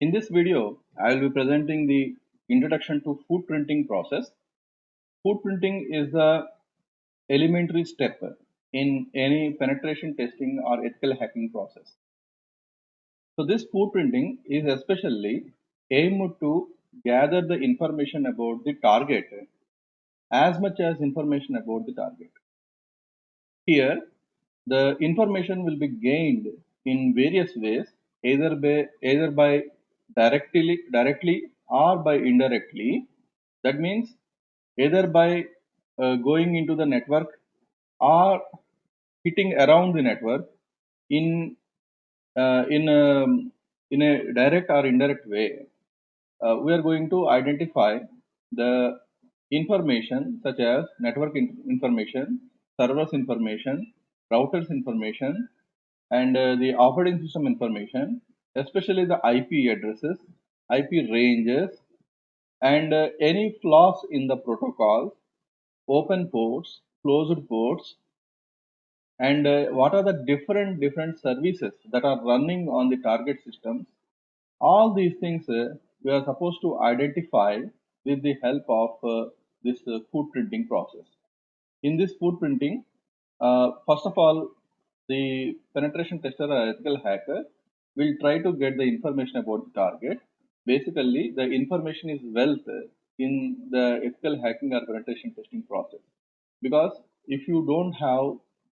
In this video, I will be presenting the introduction to footprinting process. Footprinting is the elementary step in any penetration testing or ethical hacking process. So this footprinting is especially aimed to gather the information about the target as much as information about the target. Here, the information will be gained in various ways, either by directly or by indirectly. That means either by going into the network or hitting around the network in uh, in um, in a direct or indirect way. We are going to identify the information such as information, servers information, routers information, and the operating system information, especially the IP addresses, IP ranges, and any flaws in the protocol, open ports, closed ports, and what are the different services that are running on the target systems. All these things we are supposed to identify with the help of this footprinting process. In this footprinting, first of all, the penetration tester or ethical hacker will try to get the information about the target. Basically, the information is wealth in the ethical hacking or penetration testing process. Because if you don't have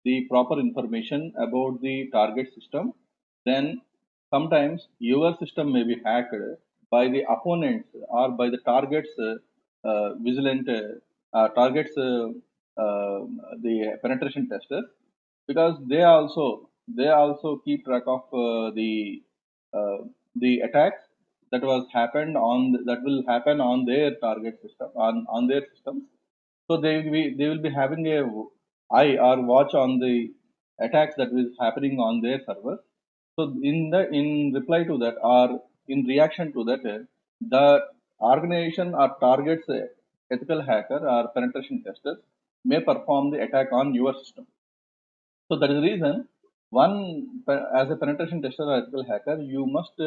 the proper information about the target system, then sometimes your system may be hacked by the opponents or by the targets vigilant targets the penetration testers, because they also keep track of uh, the attacks that will happen on their target system on their systems. So they will be having a eye or watch on the attacks that is happening on their servers. So in reply to that, or in reaction to that, the organization or targets ethical hacker or penetration testers may perform the attack on your system. So that is the reason as a penetration tester or ethical hacker, you must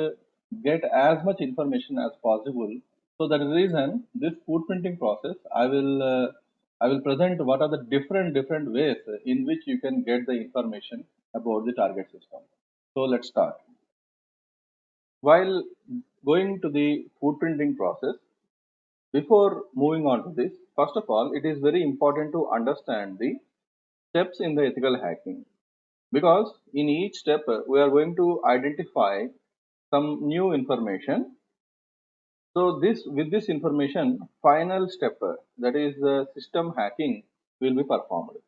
get as much information as possible. So that is the reason this footprinting process, I will present what are the different ways in which you can get the information about the target system. So let's start. While going to the footprinting process, before moving on to this, first of all, it is very important to understand the steps in the ethical hacking, because in each step we are going to identify some new information. So this with this information, final step, that is the system hacking, will be performed.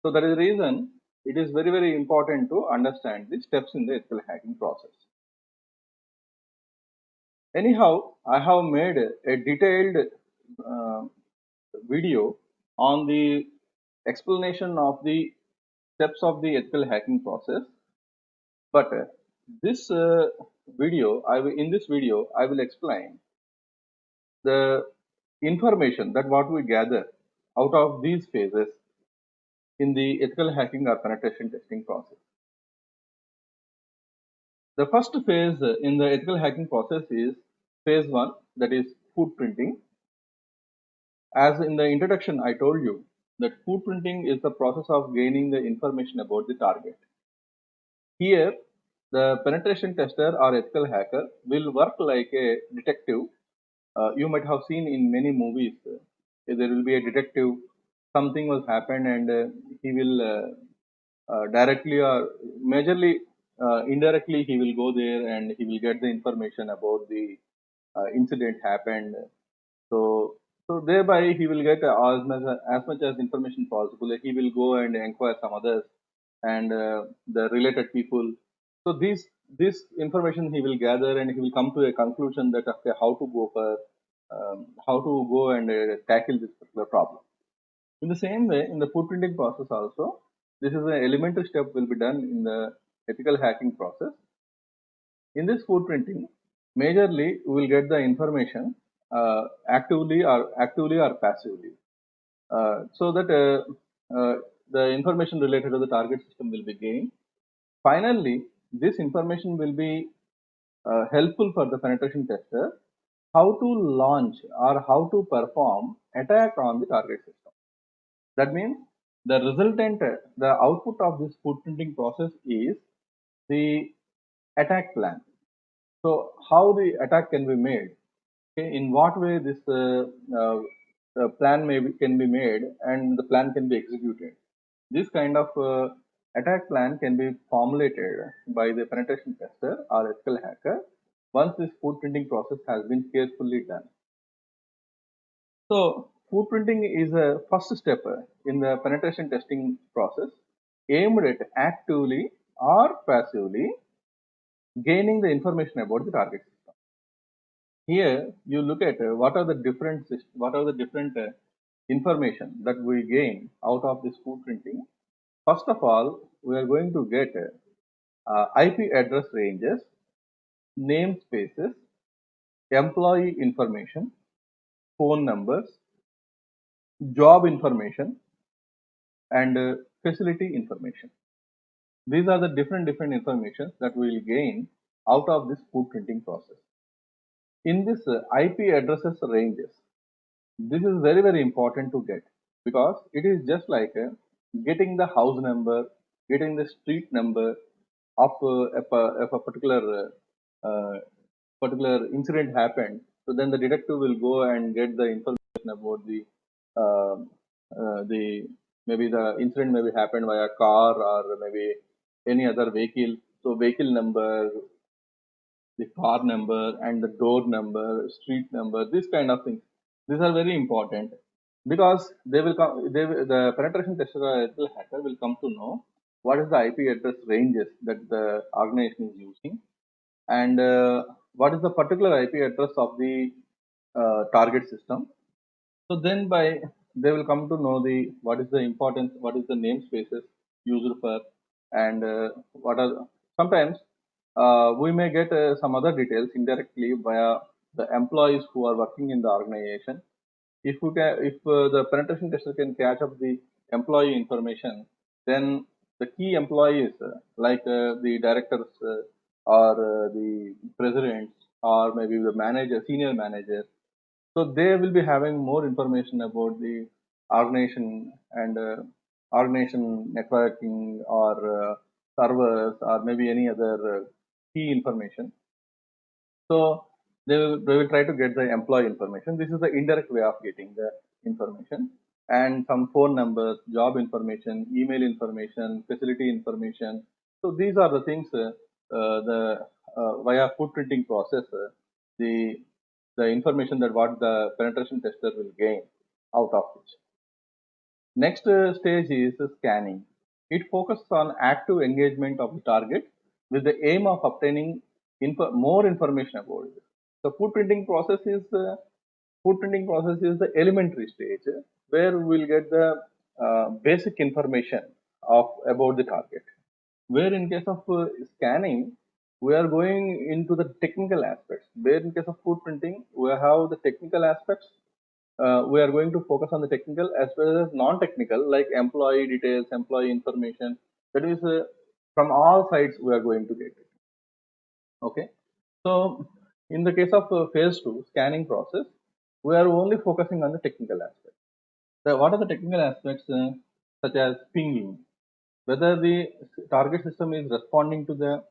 So that is the reason it is very important to understand the steps in the ethical hacking process. Anyhow, I have made a detailed uh, video on the explanation of the steps of the ethical hacking process. But this in this video, I will explain the information that what we gather out of these phases in the ethical hacking or penetration testing process. The first phase in the ethical hacking process is phase one, that is footprinting. As in the introduction, I told you that footprinting is the process of gaining the information about the target. Here, the penetration tester or ethical hacker will work like a detective. You might have seen in many movies, there will be a detective, something was happened, and he will directly or majorly indirectly he will go there and he will get the information about the incident happened. So thereby he will get as much as information possible. He will go and inquire some others and the related people. So this information he will gather, and he will come to a conclusion that okay, how to go and tackle this particular problem. In the same way, in the footprinting process also, this is an elementary step will be done in the ethical hacking process. In this footprinting, majorly we will get the information actively or passively, so that the information related to the target system will be gained. Finally, this information will be helpful for the penetration tester how to launch or how to perform attack on the target system. That means the resultant, the output of this footprinting process is the attack plan. So how the attack can be made? Okay, in what way this plan can be made and the plan can be executed. This kind of attack plan can be formulated by the penetration tester or ethical hacker once this footprinting process has been carefully done. So footprinting is a first step in the penetration testing process aimed at actively or passively gaining the information about the target system. Here you look at what are the different information that we gain out of this footprinting. First of all, we are going to get IP address ranges, namespaces, employee information, phone numbers, job information, and facility information. These are the different information that we will gain out of this footprinting process. In this IP addresses ranges, this is very important to get because it is just like getting the house number, getting the street number of if a particular incident happened. So then the detective will go and get the information about uh, the maybe the incident maybe happened via car or maybe any other vehicle. So vehicle number, the car number, and the door number, street number, this kind of things. These are very important because they will come. The penetration tester or ethical hacker will come to know what is the IP address ranges that the organization is using and what is the particular IP address of the target system. So then by they will come to know the what is the importance, what is the namespaces used for, and what are sometimes we may get some other details indirectly via the employees who are working in the organization. If the penetration tester can catch up the employee information, then the key employees like the directors or the presidents or maybe the manager, senior manager, so they will be having more information about the organization and organization networking or servers or maybe any other key information. So they will try to get the employee information. This is the indirect way of getting the information and some phone numbers, job information, email information, facility information. So these are the things the via footprinting process the information that what the penetration tester will gain out of it. Next stage is scanning. It focuses on active engagement of the target with the aim of obtaining more information about it. The footprinting process is the elementary stage where we will get the basic information of about the target. Where in case of scanning, we are going into the technical aspects. Where in case of footprinting, we have the technical aspects. We are going to focus on the technical as well as non-technical, like employee details, employee information. That is from all sides we are going to get it. Okay. So in the case of phase two scanning process, we are only focusing on the technical aspects. So what are the technical aspects such as pinging? Whether the target system is responding to the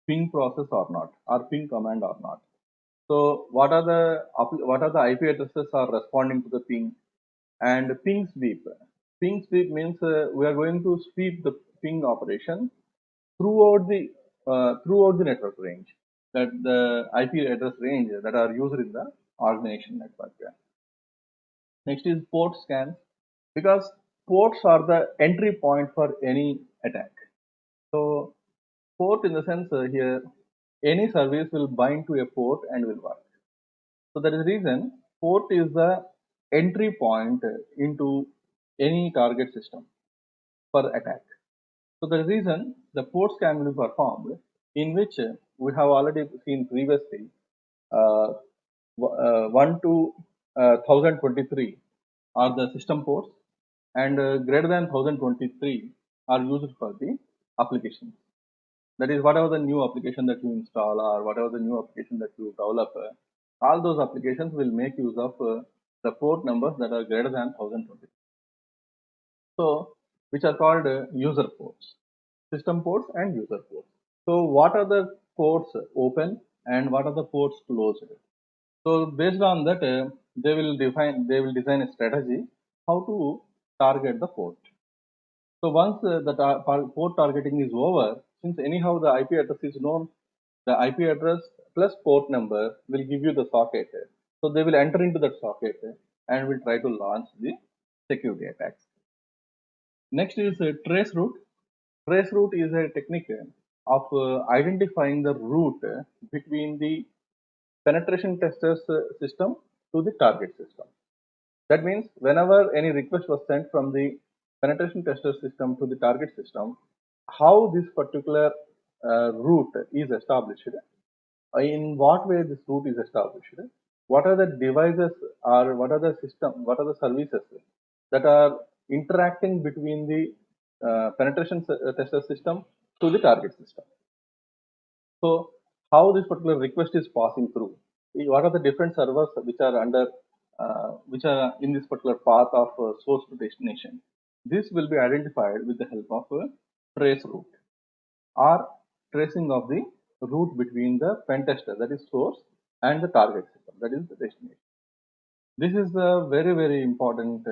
ping process or not, or ping command or not. So what are the IP addresses are responding to the ping and ping sweep. Ping sweep means we are going to sweep the ping operation throughout the network range that the IP address range that are used in the organization network. Yeah. Next is port scans because ports are the entry point for any attack. So port in the sense here any service will bind to a port and will work. So that is the reason port is the entry point into any target system for attack. So the reason the port scan will be performed in which we have already seen previously uh, 1 to 1023 are the system ports and greater than 1023 are used for the applications. That is, whatever the new application that you install or whatever the new application that you develop, all those applications will make use of the port numbers that are greater than 1020. So, which are called user ports, system ports and user ports. So, what are the ports open and what are the ports closed? So, based on that, they will design a strategy how to target the port. So once the port targeting is over, since anyhow the IP address is known, the IP address plus port number will give you the socket. So they will enter into that socket and will try to launch the security attacks. Next is trace route. Trace route is a technique of identifying the route between the penetration testers system to the target system. That means whenever any request was sent from the penetration tester system to the target system, how this particular route is established, in what way this route is established, what are the devices or what are the system, what are the services that are interacting between the penetration tester system to the target system. So how this particular request is passing through, what are the different servers which are under which are in this particular path of source to destination. This will be identified with the help of a trace route or tracing of the route between the pen tester, that is source, and the target system, that is the destination. This is a very important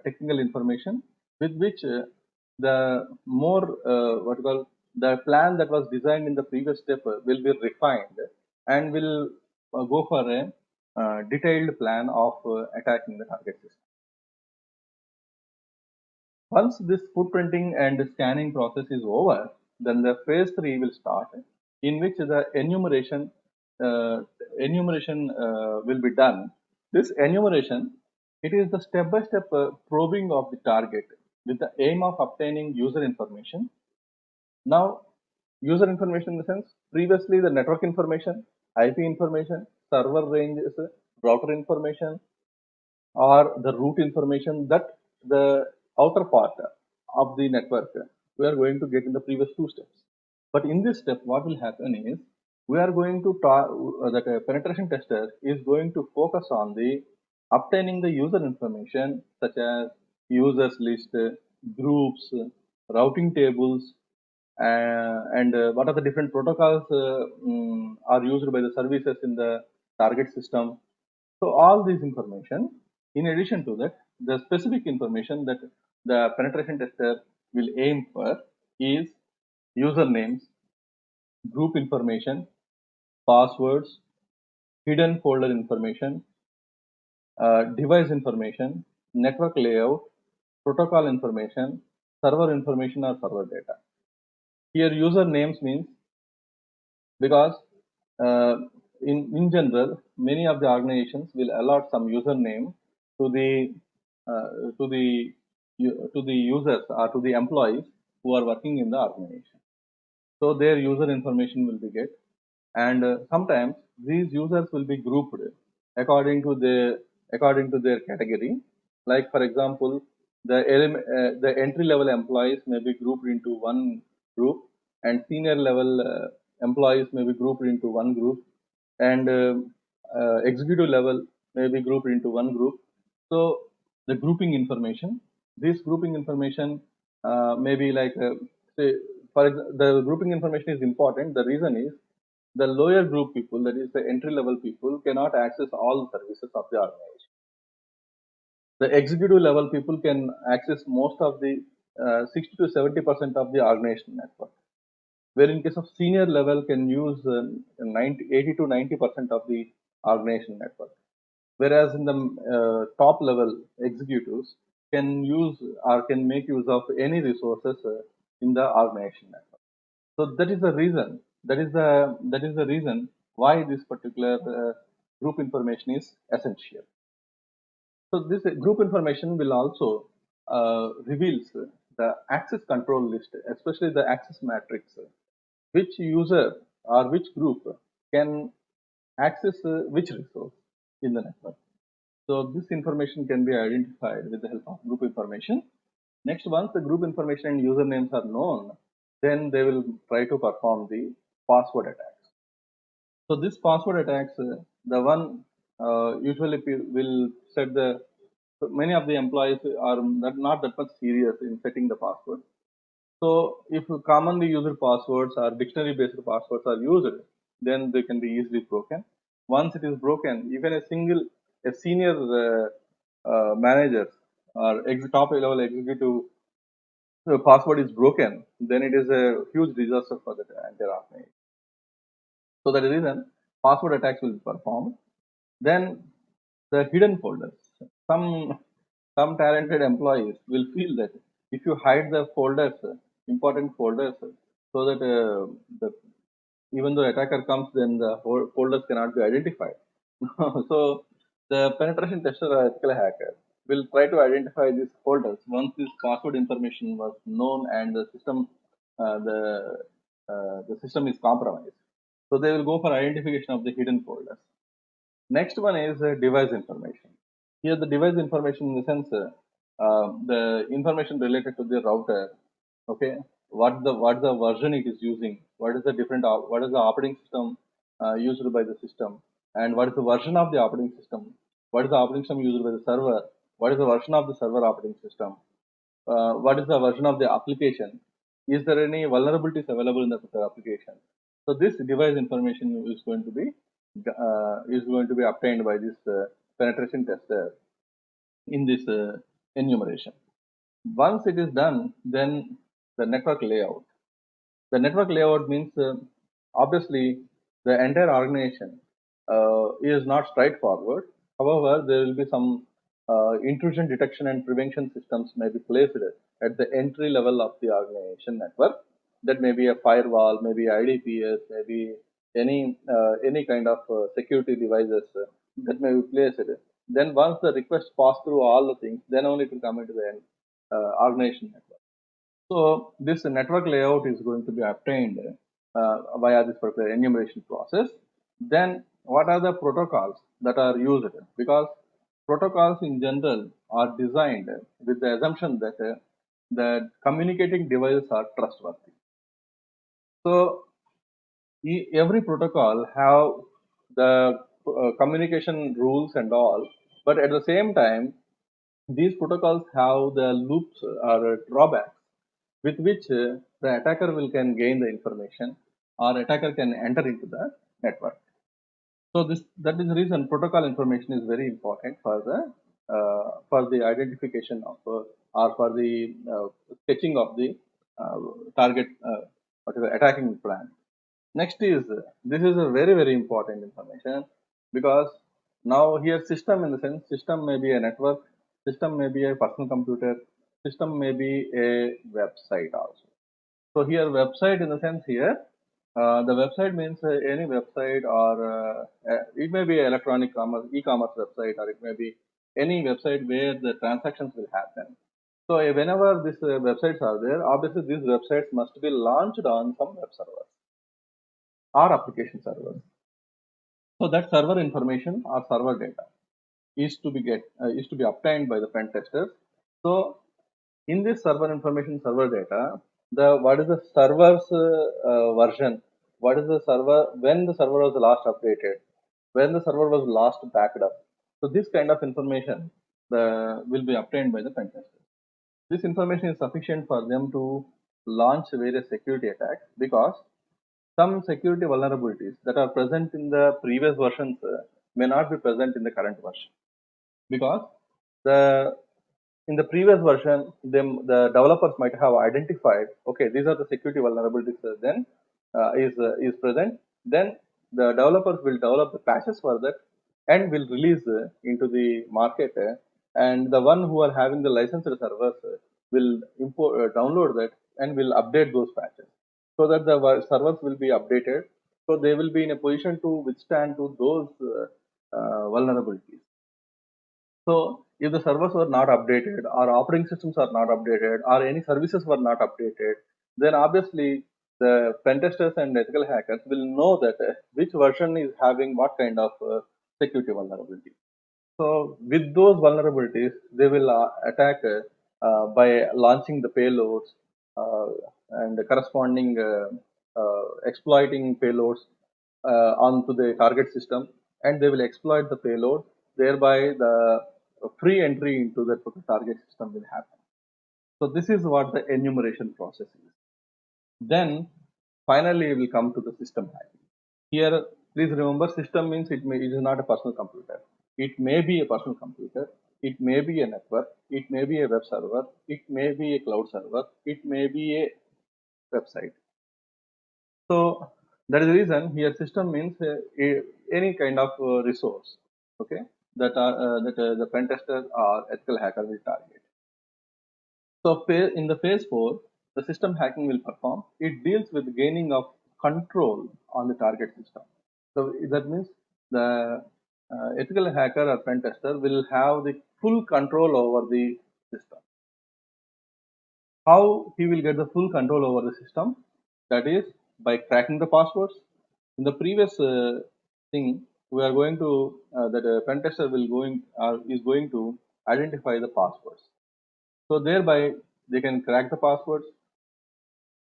technical information with which the more what you call the plan that was designed in the previous step will be refined and will go for a detailed plan of attacking the target system. Once this footprinting and scanning process is over, then the phase 3 will start, in which the enumeration will be done. This enumeration, it is the step-by-step probing of the target with the aim of obtaining user information. Now, user information in the sense, previously the network information, IP information, server ranges, router information, or the route information that the outer part of the network we are going to get in the previous two steps. But in this step, what will happen is we are going to that a penetration tester is going to focus on the obtaining the user information such as users list, groups, routing tables, and what are the different protocols are used by the services in the target system. So all this information, in addition to that, the specific information that the penetration tester will aim for is usernames, group information, passwords, hidden folder information, device information, network layout, protocol information, server information or server data. Here usernames means because uh, in general, many of the organizations will allot some username to the uh, to the to the users or to the employees who are working in the organization. So their user information will be get, and sometimes these users will be grouped according to their category. Like for example, the entry level employees may be grouped into one group, and senior level employees may be grouped into one group, and executive level may be grouped into one group. So the grouping information, this grouping information may be like say the grouping information is important. The reason is the lower group people, that is the entry level people, cannot access all the services of the organization. The executive level people can access most of the 60 to 70% of the organization network, where in case of senior level can use 80 to 90% of the organization network, whereas in the top level executives can use or can make use of any resources in the organization network. So that is the reason. That is the reason why this particular group information is essential. So this group information will also reveals the access control list, especially the access matrix, which user or which group can access which resource in the network. So this information can be identified with the help of group information. Next, once the group information and usernames are known, then they will try to perform the password attacks. So this password attacks, the one usually will set the, so many of the employees are not that much serious in setting the password. So if commonly used passwords or dictionary based passwords are used, then they can be easily broken. Once it is broken, even a senior manager or top level executive password is broken, then it is a huge disaster for the entire organization. So that is the reason password attacks will be performed. Then the hidden folders. Some some talented employees will feel that if you hide the folders, important folders, so that the even though attacker comes, then the folders cannot be identified. So the penetration tester or ethical hacker will try to identify these folders once this password information was known and the system is compromised. So they will go for identification of the hidden folders. Next one is device information. Here the device information in the sense the information related to the router. Okay, what the version it is using, what is the what is the operating system used by the system, and what is the version of the operating system, what is the operating system used by the server, what is the version of the server operating system, what is the version of the application, is there any vulnerabilities available in the application. So this device information is going to be obtained by this penetration tester in this enumeration. Once it is done, then the network layout. The network layout means obviously the entire organization is not straightforward. However, there will be some intrusion detection and prevention systems may be placed at the entry level of the organization network. That may be a firewall, maybe IDPS, maybe any kind of security devices that may be placed. Then once the request pass through all the things, then only it will come into the organization network. So this network layout is going to be obtained via this particular enumeration process. Then what are the protocols that are used? Because protocols in general are designed with the assumption that the communicating devices are trustworthy. So every protocol have the communication rules and all, but at the same time, these protocols have the loops or drawbacks with which the attacker will can gain the information or attacker can enter into the network. So this that is the reason protocol information is very important for the identification of or for the sketching of the target whatever attacking plan. Next is this is a very important information because now here system in the sense system may be a network, system may be a personal computer, system may be a website also. So here website in the sense here, the website means any website or it may be electronic commerce, e-commerce website, or it may be any website where the transactions will happen. So whenever these websites are there, obviously these websites must be launched on some web servers or application servers. So that server information or server data is to be obtained by the pen testers. So in this server information, server data, the what is the server's version, what is the server, when the server was last updated, when the server was last backed up. So this kind of information will be obtained by the pen tester. This information is sufficient for them to launch various security attacks because some security vulnerabilities that are present in the previous versions may not be present in the current version because the in the previous version the developers might have identified, okay, these are the security vulnerabilities then is present. Then the developers will develop the patches for that and will release into the market and the one who are having the licensed servers will download that and will update those patches so that the servers will be updated, so they will be in a position to withstand to those vulnerabilities. So if the servers were not updated or operating systems are not updated or any services were not updated, then obviously the pen testers and ethical hackers will know that which version is having what kind of security vulnerability. So with those vulnerabilities, they will attack by launching the payloads, uh, and corresponding exploiting payloads onto the target system, and they will exploit the payload, thereby the free entry into the target system will happen. So this is what the enumeration process is. Then finally we will come to the system hacking. Here, please remember, system means it is not a personal computer. It may be a personal computer, it may be a network, it may be a web server, it may be a cloud server, it may be a website. So that is the reason here system means any kind of resource, okay, that the pen tester or ethical hacker will target. So in the phase 4, the system hacking will perform. It deals with gaining of control on the target system. So that means the ethical hacker or pen tester will have the full control over the system. How he will get the full control over the system? That is by cracking the passwords. In the previous thing, we are going to that pen tester is going to identify the passwords. So thereby they can crack the passwords.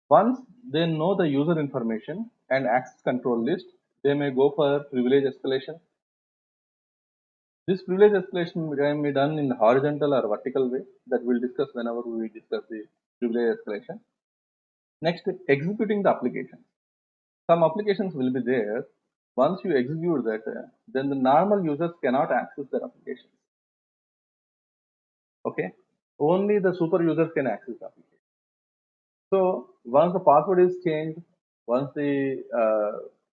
Once they know the user information and access control list, they may go for privilege escalation. This privilege escalation can be done in the horizontal or vertical way that we'll discuss whenever we discuss the privilege escalation. Next, executing the application. Some applications will be there. Once you execute that, then the normal users cannot access their applications. Okay, only the super users can access the application. So once the password is changed, once the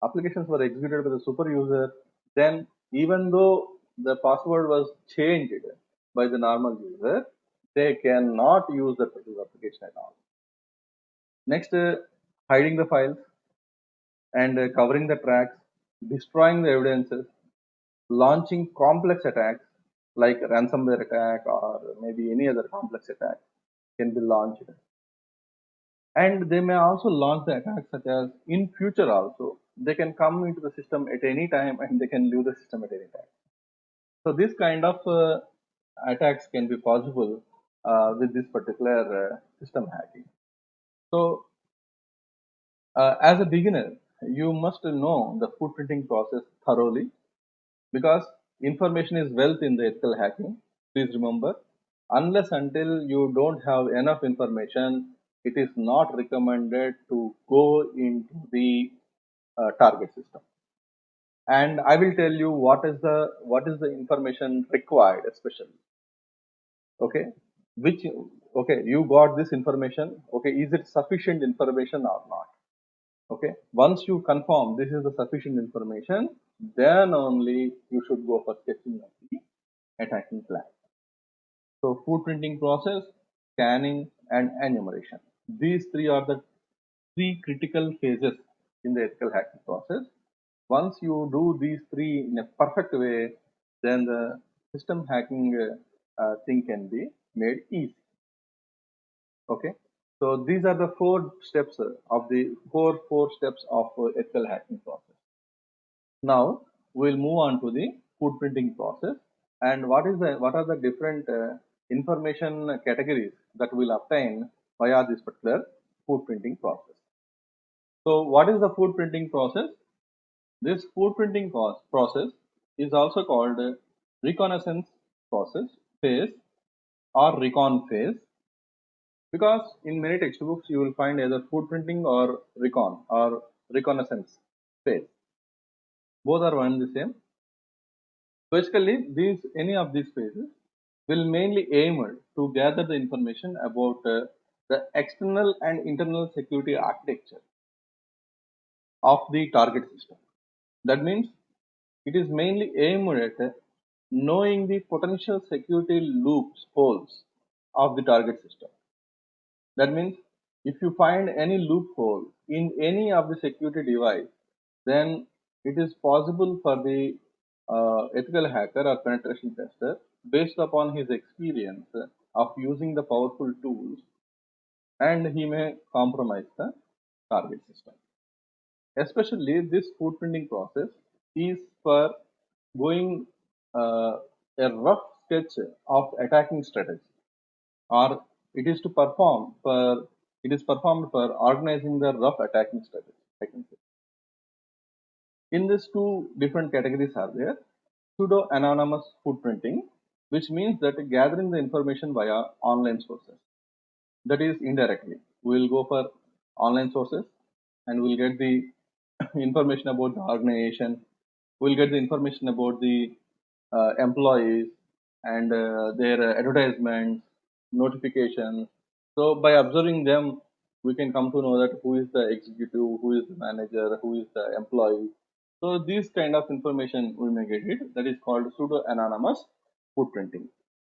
applications were executed by the super user, then even though the password was changed by the normal user, they cannot use the particular application at all. Next, hiding the files and covering the tracks, destroying the evidences, launching complex attacks like ransomware attack or maybe any other complex attack can be launched. And they may also launch the attacks such as in future also. They can come into the system at any time and they can leave the system at any time. So this kind of attacks can be possible with this particular system hacking. So as a beginner, you must know the footprinting process thoroughly because information is wealth in the ethical hacking. Please remember, unless until you don't have enough information, it is not recommended to go into the target system. And I will tell you what is the information required, especially. Okay, which okay, you got this information. Okay, is it sufficient information or not? Okay, once you confirm this is the sufficient information, then only you should go for sketching of the attacking plan. So footprinting process, scanning, and enumeration. These three are the three critical phases in the ethical hacking process. Once you do these three in a perfect way, then the system hacking thing can be made easy. Okay. So these are the four steps of the four steps of ethical hacking process. Now we'll move on to the footprinting process and what are the different information categories that we'll obtain via this particular footprinting process. So what is the footprinting process? This footprinting process is also called reconnaissance process phase or recon phase because in many textbooks you will find either footprinting or recon or reconnaissance phase. Both are one and the same. Basically, any of these phases will mainly aim to gather the information about the external and internal security architecture of the target system. That means it is mainly aimed at knowing the potential security loops holes of the target system. That means if you find any loophole in any of the security device, then it is possible for the ethical hacker or penetration tester, based upon his experience of using the powerful tools, and he may compromise the target system. Especially this footprinting process is for going a rough sketch of attacking strategy, or it is to perform for It is performed for organizing the rough attacking strategy, I can say. In these two different categories are there pseudo-anonymous footprinting, which means that gathering the information via online sources. That is indirectly. We will go for online sources and we'll get the information about the organization. We'll get the information about the employees and their advertisements, notifications. So by observing them, we can come to know that who is the executive, who is the manager, who is the employee. So these kind of information we may get it. That is called pseudo-anonymous footprinting.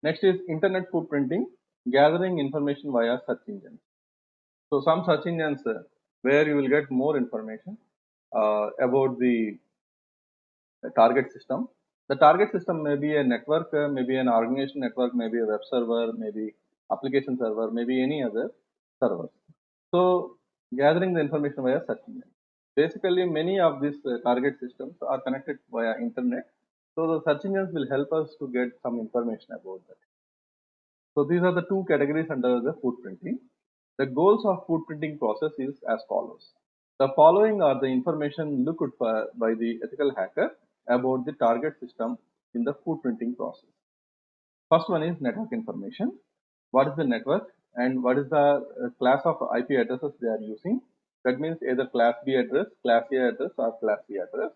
Next is internet footprinting, gathering information via search engines. So some search engines where you will get more information about the target system. The target system may be a network, maybe an organization network, maybe a web server, maybe application server, maybe any other server. So gathering the information via search engine. Basically, many of these target systems are connected via internet. So the search engines will help us to get some information about that. So these are the two categories under the footprinting. The goals of footprinting process is as follows. The following are the information looked for by the ethical hacker about the target system in the footprinting process. First one is network information. What is the network and what is the class of IP addresses they are using? That means either class B address, class A address or class C address.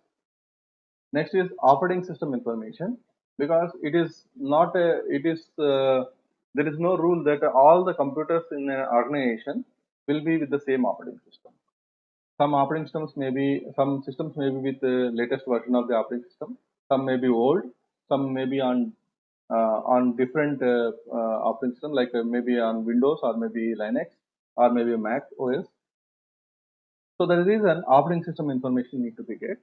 Next is operating system information, because it is not a, it is there is no rule that all the computers in an organization will be with the same operating system. Some operating systems may be, some systems may be with the latest version of the operating system. Some may be old. Some may be on different operating system, like maybe on Windows or maybe Linux or maybe Mac OS. So there is an operating system information need to be get,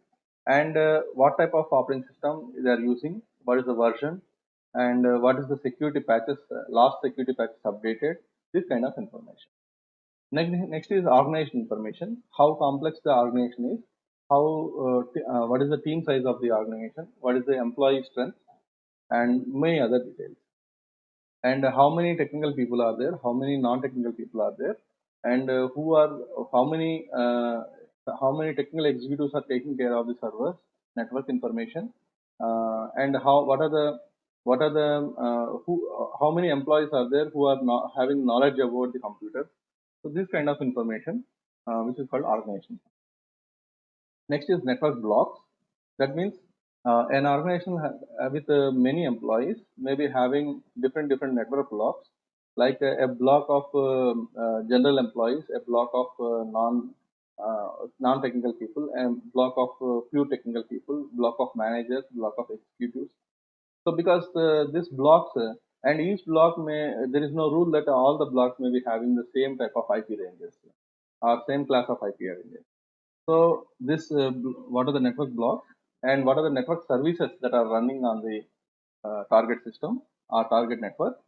and what type of operating system they are using, what is the version, and what is the security patches, last security patches updated, this kind of information. Next is organization information, how complex the organization is, how what is the team size of the organization, what is the employee strength, and many other details. And how many technical people are there, how many non-technical people are there, and who are how many technical executives are taking care of the servers, network information, and how many employees are there who are not having knowledge about the computer. So this kind of information, which is called organization. Next is network blocks. That means an organization with many employees may be having different network blocks, like a block of general employees, a block of non-technical people, and block of few technical people, block of managers, block of executives. So because this blocks and each block may, there is no rule that all the blocks may be having the same type of IP ranges or same class of IP ranges. So this, what are the network blocks and what are the network services that are running on the target system or target network?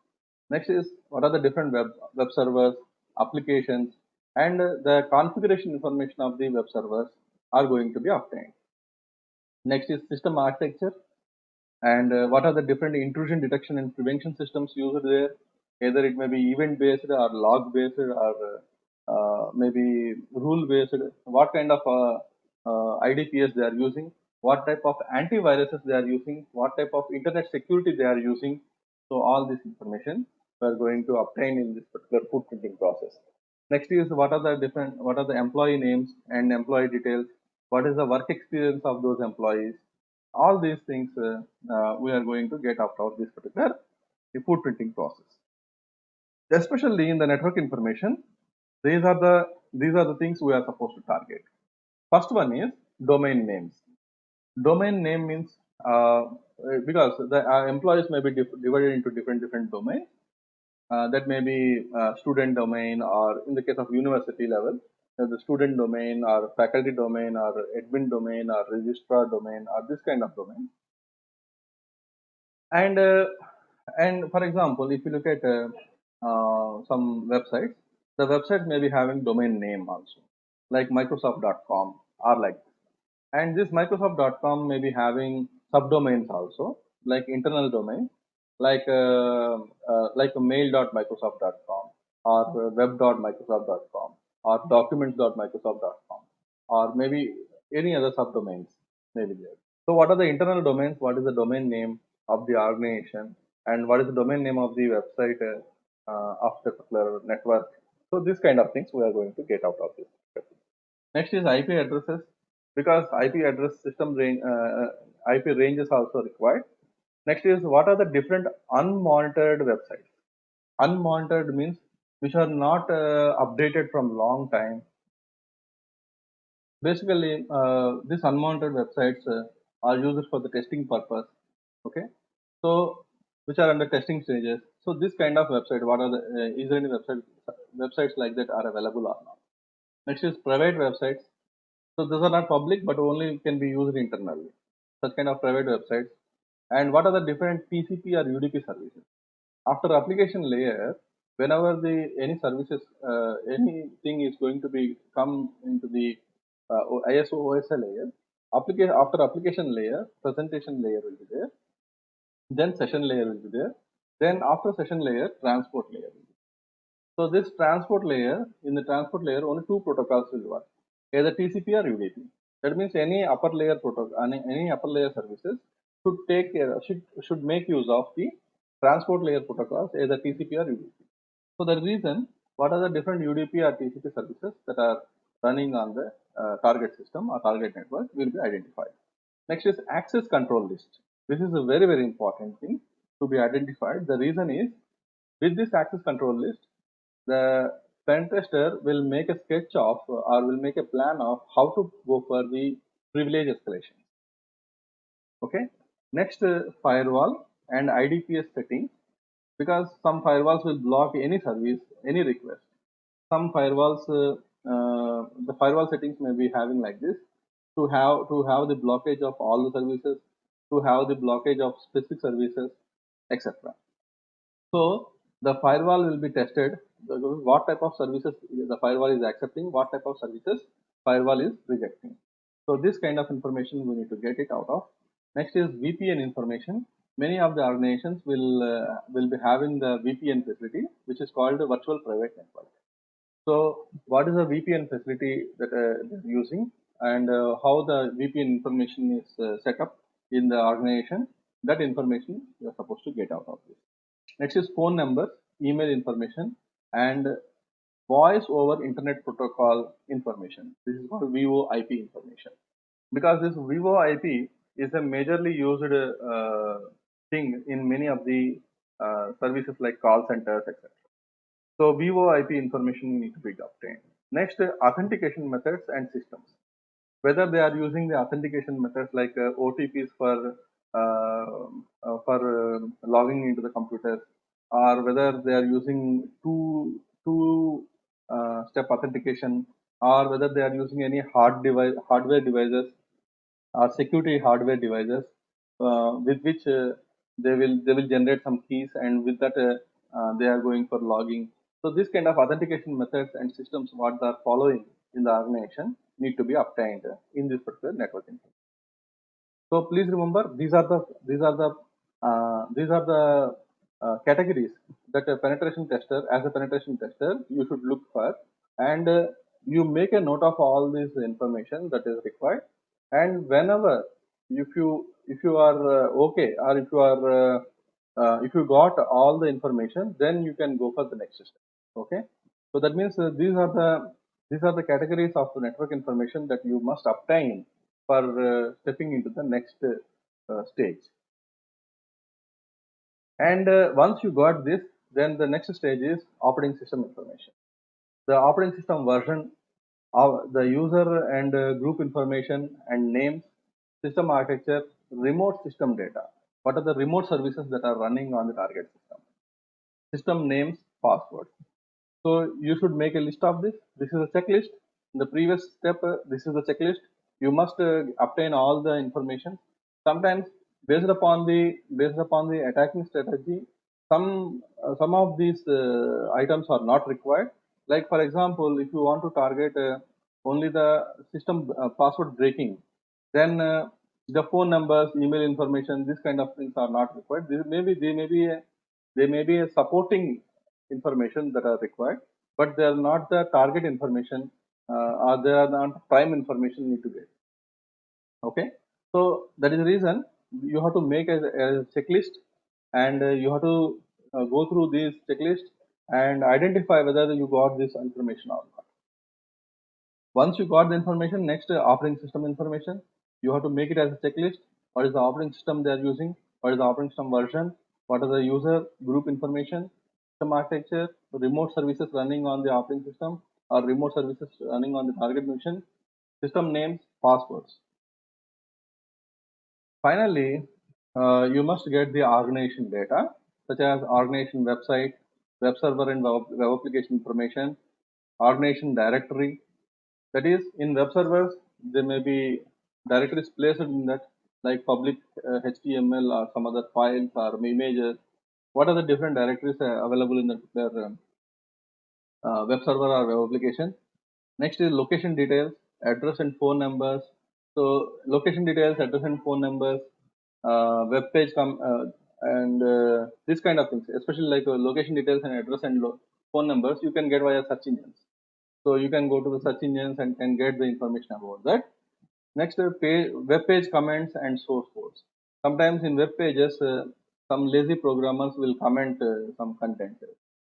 Next is what are the different web servers, applications, and the configuration information of the web servers are going to be obtained. Next is system architecture, and what are the different intrusion detection and prevention systems used there. Either it may be event based or log based or maybe rule based. What kind of IDPS they are using, what type of antiviruses they are using, what type of internet security they are using. So all this information we are going to obtain in this particular footprinting process. Next is what are the employee names and employee details, what is the work experience of those employees. All these things we are going to get out of this particular footprinting process. Especially in the network information, these are the things we are supposed to target. First one is domain names. Domain name means because the employees may be divided into different domains. That may be student domain, or in the case of university level, the student domain or faculty domain or admin domain or registrar domain or this kind of domain. And for example, if you look at some websites, the website may be having domain name also, like Microsoft.com or like. And this Microsoft.com may be having subdomains also, like internal domain, like a mail.microsoft.com or web.microsoft.com or documents.microsoft.com or maybe any other subdomains may be there. So what are the internal domains? What is the domain name of the organization and what is the domain name of the website of the particular network? So this kind of things we are going to get out of this. Next is IP addresses because IP address system range, IP range is also required. Next is what are the different unmonitored websites. Unmonitored means which are not updated from long time. Basically, these unmonitored websites are used for the testing purpose. Okay, so which are under testing stages. So this kind of website, what are the is there any websites like that are available or not? Next is private websites. So those are not public, but only can be used internally. Such kind of private websites. And what are the different TCP or UDP services? After application layer, whenever the any services, anything is going to be come into the ISO OSI layer, after application layer, presentation layer will be there, then session layer will be there, then after session layer, transport layer will be there. So this transport layer, in the transport layer, only two protocols will work, either TCP or UDP. That means any upper layer protocol, any upper layer services should take care, should make use of the transport layer protocols, either TCP or UDP. So the reason, what are the different UDP or TCP services that are running on the target system or target network will be identified. Next is access control list. This is a very, very important thing to be identified. The reason is, with this access control list, the pen tester will make a sketch of or will make a plan of how to go for the privilege escalation. Okay. Next, firewall and IDPS settings, because some firewalls will block any service, any request. Some firewalls, the firewall settings may be having like this, to have the blockage of all the services, to have the blockage of specific services, etc. So the firewall will be tested, what type of services the firewall is accepting, what type of services firewall is rejecting. So this kind of information we need to get it out of. Next is VPN information. Many of the organizations will be having the VPN facility, which is called the virtual private network. So what is the VPN facility that they're using, and how the VPN information is set up in the organization? That information you're supposed to get out of this. Next is phone numbers, email information, and voice over internet protocol information. This is called VoIP information. Because this VoIP is a majorly used thing in many of the services like call centers, etc. So VoIP information need to be obtained. Next, authentication methods and systems. Whether they are using the authentication methods like OTPs for logging into the computers, or whether they are using two step authentication, or whether they are using any hardware devices or security hardware devices with which they will generate some keys, and with that they are going for logging. So this kind of authentication methods and systems what they are following in the organization need to be obtained in this particular networking. So please remember, these are the categories that a penetration tester, as a penetration tester, you should look for, and you make a note of all this information that is required. And whenever, if you are okay, or if you got all the information, then you can go for the next step. Okay, so that means these are the categories of the network information that you must obtain for stepping into the next stage. And once you got this, then the next stage is operating system information. The operating system version of the user and group information and names, system architecture, remote system data. What are the remote services that are running on the target system? System names, passwords. So you should make a list of this. This is a checklist. In the previous step, this is the checklist. You must obtain all the information. Sometimes, based upon the attacking strategy, some of these items are not required. Like for example, if you want to target only the system password breaking, then the phone numbers, email information, this kind of things are not required. They may be a supporting information that are required, but they are not the target information, or they are not prime information need to get. Okay, so that is the reason you have to make a checklist, and you have to go through this checklist and identify whether you got this information or not. Once you got the information, next operating system information, you have to make it as a checklist. What is the operating system they are using? What is the operating system version? What are the user group information? System architecture, remote services running on the operating system, or remote services running on the target mission, system names, passwords. Finally, you must get the organization data, such as organization website, web server and web application information, organization directory. That is, in web servers, there may be directories placed in that, like public HTML or some other files or images. What are the different directories available in their web server or web application? Next is location details, address and phone numbers. So location details, address and phone numbers, web page and this kind of things, especially like location details and address and phone numbers, you can get via search engines. So you can go to the search engines and can get the information about that. Next, web page comments and source codes. Sometimes in web pages, some lazy programmers will comment some content.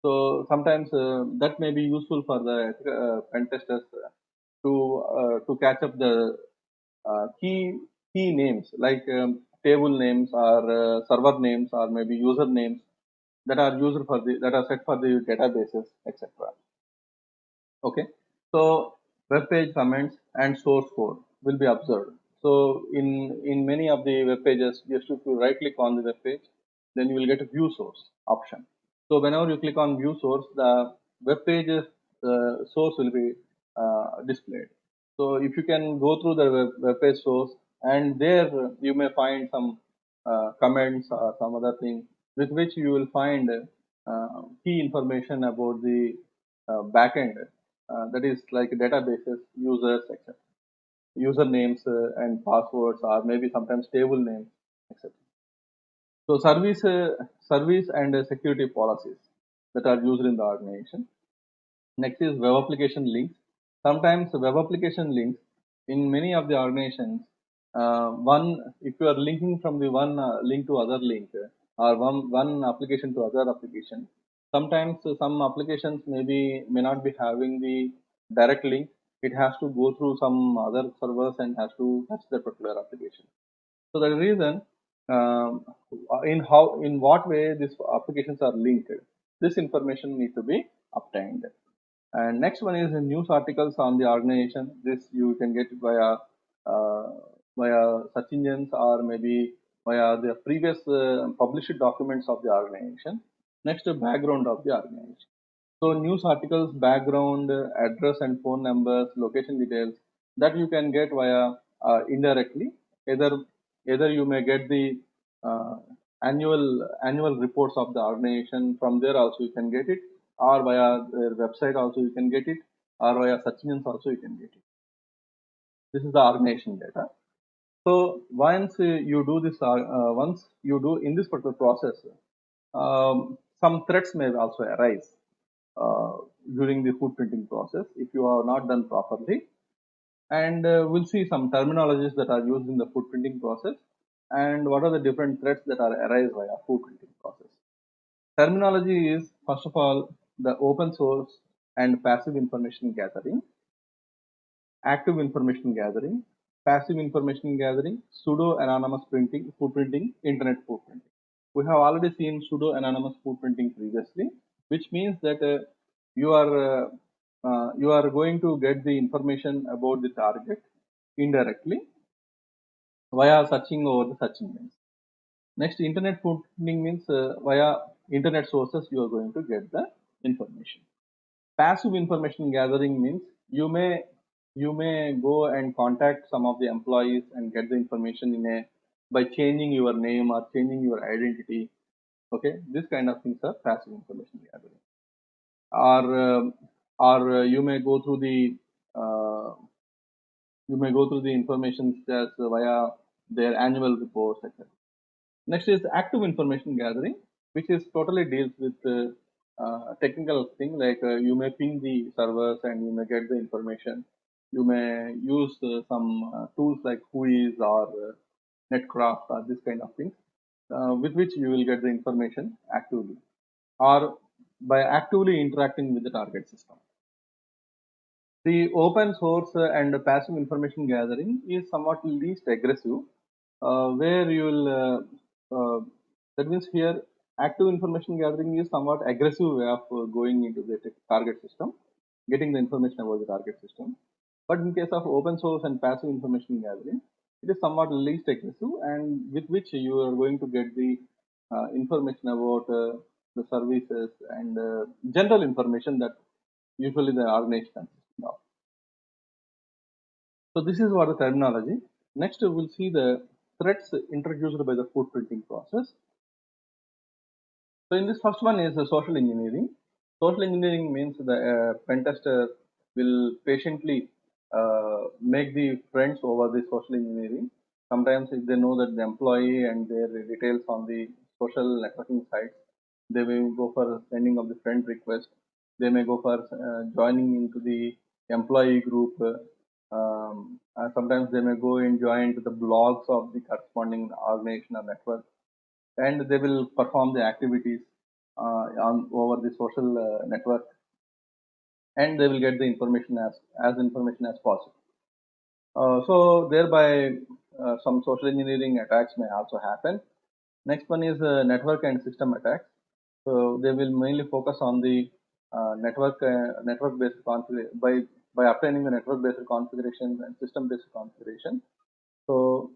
So sometimes that may be useful for the pen testers to catch up the key names, like table names or server names or maybe user names that are used for the that are set for the databases, etc. Okay, so web page comments and source code will be observed. So in many of the web pages, just if you right click on the web page, then you will get a view source option. So whenever you click on view source, the web page's source will be displayed. So if you can go through the web page source, and there you may find some comments or some other thing with which you will find key information about the backend, that is like databases, users, etc. Usernames and passwords, or maybe sometimes table names, etc. So service and security policies that are used in the organization. Next is web application links. Sometimes web application links in many of the organizations, if you are linking from the one link to other link, or one application to other application, sometimes some applications may not be having the direct link. It has to go through some other servers and has to touch the particular application. So the reason, in what way these applications are linked, this information need to be obtained. And next one is the news articles on the organization. This you can get uh, via search engines, or maybe via the previous published documents of the organization. Next, background of the organization. So news articles, background, address and phone numbers, location details, that you can get via indirectly. Either you may get the uh, annual reports of the organization from there, also you can get it, or via their website also you can get it, or via search engines also you can get it. This is the organization data. So once you do in this particular process, some threats may also arise uh, during the footprinting process if you are not done properly. And we'll see some terminologies that are used in the footprinting process, and what are the different threats that are arise via footprinting process. Terminology is, first of all, the open source and passive information gathering, active information gathering, passive information gathering, pseudo-anonymous footprinting, internet footprinting. We have already seen pseudo-anonymous footprinting previously, which means that you are going to get the information about the target indirectly via searching over the search engines. Next, internet footprinting means via internet sources you are going to get the information. Passive information gathering means you may go and contact some of the employees and get the information by changing your name or changing your identity. Okay, this kind of things are passive information gathering. Or you may go through the uh, information as via their annual reports, etc. Next is active information gathering, which is totally deals with technical thing like you may ping the servers and you may get the information. You may use some tools like Whois or Netcraft or this kind of things with which you will get the information actively or by actively interacting with the target system. The open source and passive information gathering is somewhat least aggressive, where you will, that means here active information gathering is somewhat aggressive way of going into the target system, getting the information about the target system. But in case of open source and passive information gathering, it is somewhat least aggressive and with which you are going to get the information about the services and general information that usually the organization consists of. So this is what the terminology. Next, we will see the threats introduced by the footprinting process. So in this first one is the social engineering. Social engineering means the pen tester will patiently make the friends over the social engineering. Sometimes if they know that the employee and their details on the social networking sites, they will go for sending of the friend request. They may go for joining into the employee group. Sometimes they may go and join to the blogs of the corresponding organization or network, and they will perform the activities on over the social network, and they will get the information as information as possible. So thereby some social engineering attacks may also happen. Next one is network and system attacks. So they will mainly focus on the network based configuration by obtaining the network based configuration and system based configuration. So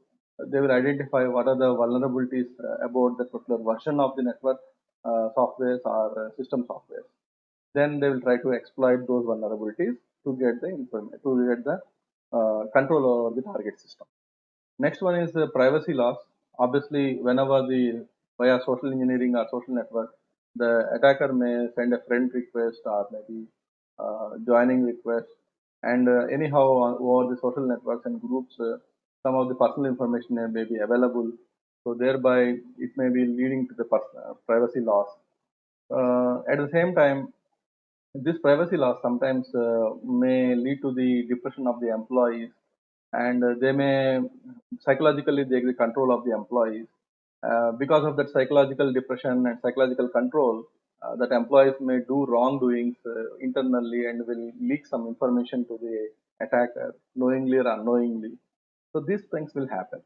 they will identify what are the vulnerabilities about the particular version of the network softwares or system software. Then they will try to exploit those vulnerabilities to get the information, to get the control over the target system. Next one is privacy loss. Obviously, whenever the via social engineering or social network, the attacker may send a friend request or maybe joining request, and anyhow over the social networks and groups, some of the personal information may be available. So thereby, it may be leading to the privacy loss. At the same time, this privacy loss sometimes may lead to the depression of the employees, and they may psychologically take the control of the employees. Because of that psychological depression and psychological control, that employees may do wrongdoings internally and will leak some information to the attacker, knowingly or unknowingly. So these things will happen.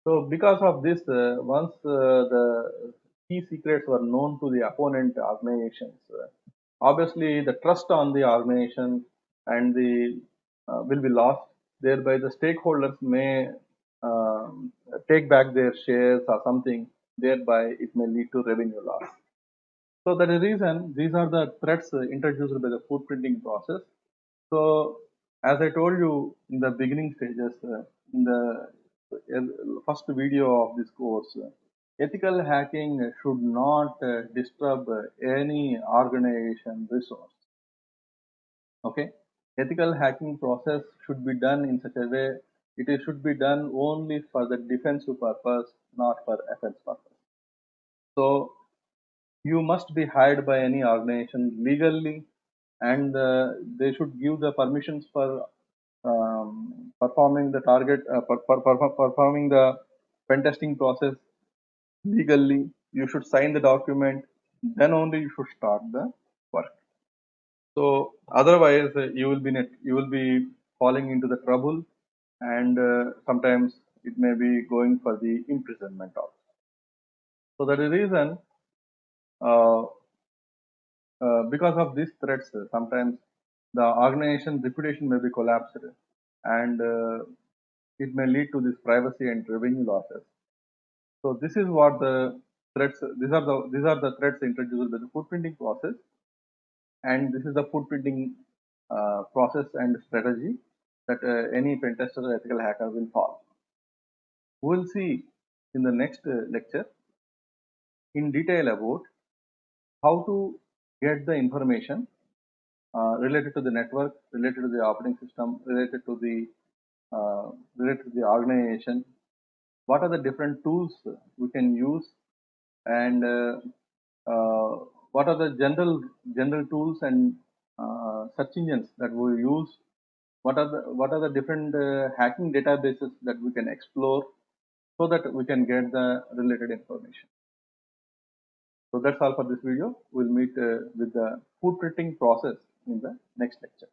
So because of this, once the key secrets were known to the opponent organizations, obviously the trust on the organization and the will be lost. Thereby, the stakeholders may take back their shares or something. Thereby, it may lead to revenue loss. So that is the reason these are the threats introduced by the footprinting process. So as I told you in the beginning stages, in the first video of this course, ethical hacking should not disturb any organization resource. Okay, ethical hacking process should be done in such a way should be done only for the defensive purpose, not for offense purpose. So you must be hired by any organization legally, and they should give the permissions for performing the target performing the pen testing process legally. You should sign the document, then only you should start the work. So otherwise, you will be falling into the trouble, and sometimes it may be going for the imprisonment also. So that is the reason, uh, because of these threats, sometimes the organization's reputation may be collapsed, and it may lead to this privacy and revenue losses. So this is what the threats. These are the threats introduced by the footprinting process, and this is the footprinting process and strategy that any pen tester or ethical hacker will follow. We will see in the next lecture in detail about how to get the information related to the network, related to the operating system, related to the organization. What are the different tools we can use, and uh, what are the general tools and search engines that we use, what are the different hacking databases that we can explore so that we can get the related information. So that's all for this video. We'll meet with the food printing process in the next lecture.